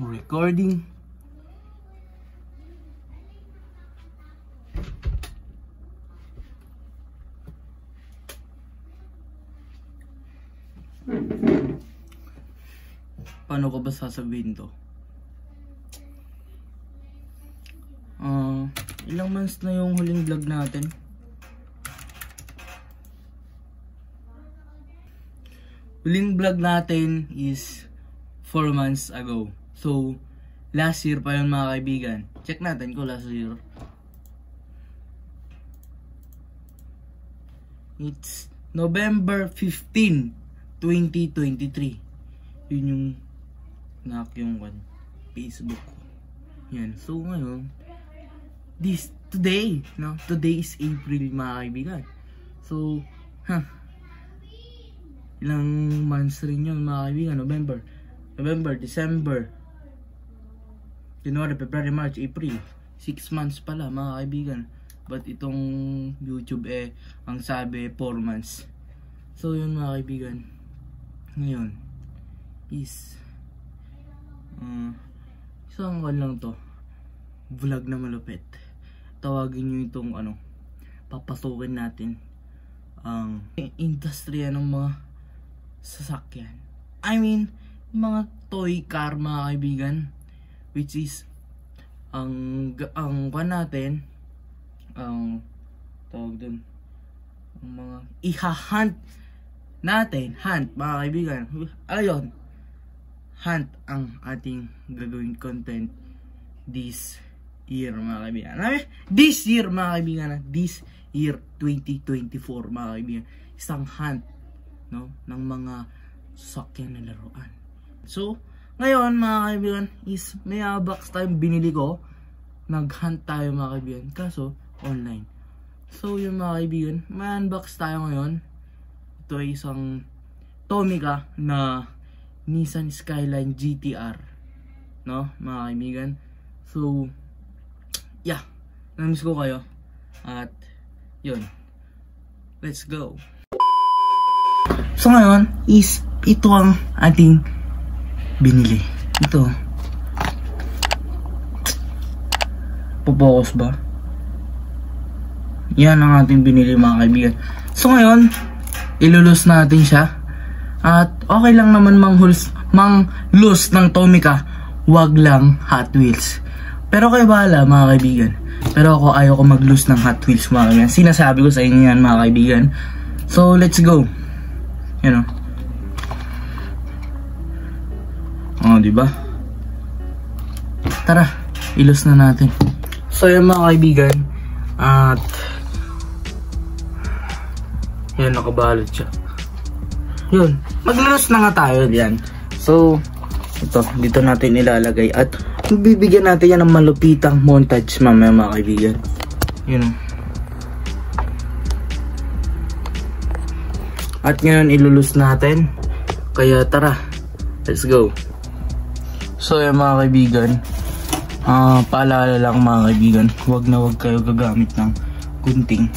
Recording. Paano ko ba sasabihin to? Ilang months na yung huling vlog natin? Huling vlog natin is 4 months ago. So, last year pa yun mga kaibigan. Check natin ko last year. It's November 15, 2023. Yun yung yung Facebook. Yan. So ngayon, today is April mga kaibigan. So, ilang months rin yun mga kaibigan. November, December, January, February, March, April. 6 months pala mga kaibigan. But itong YouTube ang sabi 4 months. So yun mga kaibigan. Ngayon is isang lang to, vlog na malupit. Tawagin nyo itong papasukin natin ang industriya ng mga sasakyan. I mean, mga toy car mga kaibigan, which is ang natin, tawag dun, ang mga iha-hunt natin, mga kaibigan. Ayun, hunt ang ating gagawin content this year mga kaibigan. This year mga kaibigan, this year 2024 mga kaibigan. Isang hunt, no, ng mga sasakyan na laruan. So, ngayon mga kaibigan is may box tayong binili ko. Nag-hunt tayo mga kaibigan, kaso online. So yun mga kaibigan, may unbox tayo ngayon. Ito ay isang Tomica na Nissan Skyline GTR, no mga kaibigan. So yeah, namiss ko kayo. At yun, let's go. So ngayon is ito ang ating binili. Ito, pupokus ba? Yan ang ating binili mga kaibigan. So ngayon, ilulus natin siya. At okay lang naman mang-loose ng Tomica, wag lang Hot Wheels. Pero kayo bahala mga kaibigan. Pero ako ayaw ko mag-loose ng Hot Wheels mga kaibigan. Sinasabi ko sa inyo yan mga kaibigan. So let's go. You know. Oh, diba? Tara, ilus na natin. So yan mga kaibigan. At yan, nakabalot siya. Yun, maglulus na nga tayo diyan. So ito, dito natin ilalagay. At bibigyan natin yan ng malupitang montage mamaya mga kaibigan. Yun. At ngayon ilulus natin. Kaya tara, let's go. So yan mga kaibigan, paalala lang mga kaibigan, wag na wag kayo gagamit ng gunting.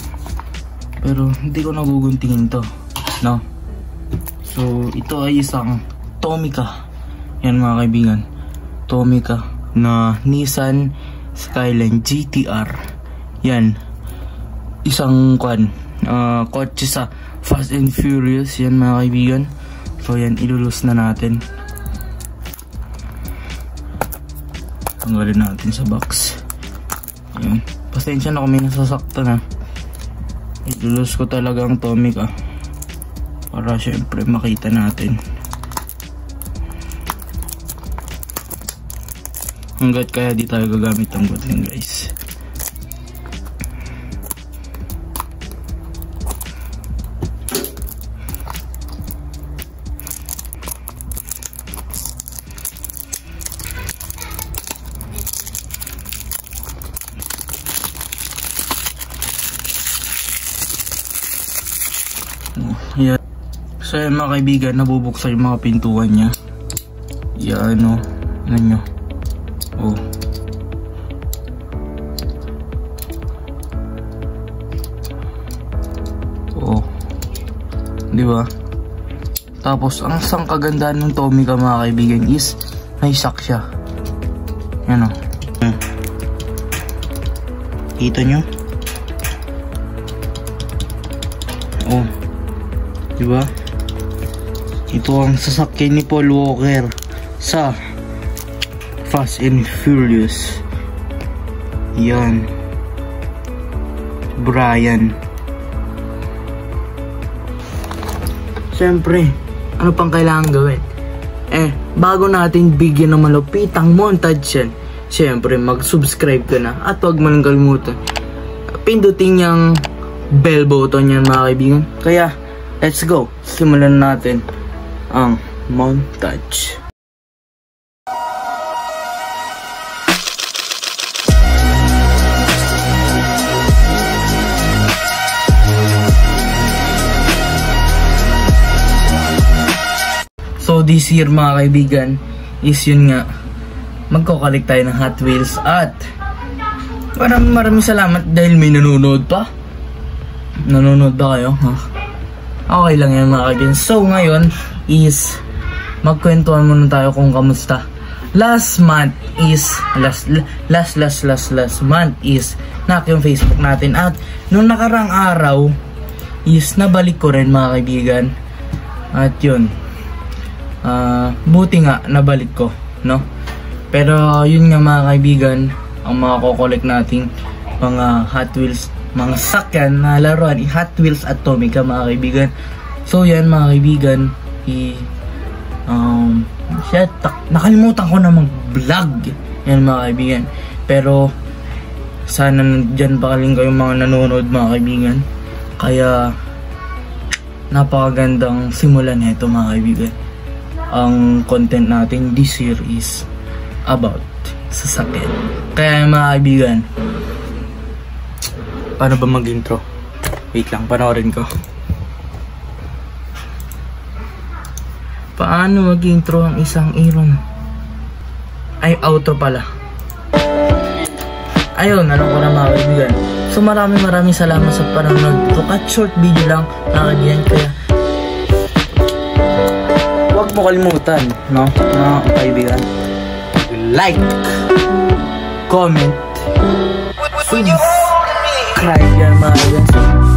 Pero hindi ko naguguntingin to, no? So ito ay isang Tomica. Yan mga kaibigan, Tomica na Nissan Skyline GTR. Yan, isang kotse sa Fast and Furious. Yan mga kaibigan. So yan, ilulus na natin. Tanggalin natin sa box. Yan, pasensya na kung may nasasaktan ha. Ilulus ko talaga ang Tomica para syempre makita natin. Hanggat kaya di tayo gagamit ng gunting guys. Yan. So yan mga kaibigan, nabubuksan yung mga pintuan niya. Yan o, ano nyo. Oh. Oh. Diba? Tapos ang isang kagandahan ng Tomica mga kaibigan is may shock siya. Ano? Kita nyo? Oh. Diba? Ito ang sasakyan ni Paul Walker sa Fast and Furious. Yan. Brian. Siyempre, ano pang kailangan gawin? Bago natin bigyan ng malupitang montage yan, siyempre mag-subscribe ka na at huwag mo nang kalimutan pindutin yung bell button yan mga kaibigan. Kaya, let's go. Simulan natin ang montage. So this year mga kaibigan is yun nga, magkukalik tayo ng Hot Wheels at maraming salamat dahil may nanonood pa. Nanonood ba kayo? Huh? Okay lang yan mga kaibigan. So ngayon is magkwentuhan muna tayo kung kamusta. Last month is last month is nak yung Facebook natin at nung nakarang araw is nabalik ko rin mga kaibigan. At yun, buti nga nabalik ko, no? Pero yun nga mga kaibigan, ang mga kukolek nating mga Hot Wheels, mga sakyan na laruan, Hot Wheels Atomica mga kaibigan. So yan mga kaibigan, nakalimutan ko na mag-vlog yan mga kaibigan. Pero sana dyan pa kaling kayong mga nanonood mga kaibigan. Kaya napakagandang simulan nito mga kaibigan. Ang content natin this year is about sasakyan. Kaya mga kaibigan, paano ba mag-intro? Wait lang, panoorin ko. Paano mag-intro ang isang Aaron? Ay, outro pala. Ayun, alam ko na mga kaibigan. So maraming salamat sa panonood ko. At short video lang mga kaibigan. Kaya huwag mo kalimutan, no? Mga kaibigan, like, comment, subscribe yan mga kaibigan.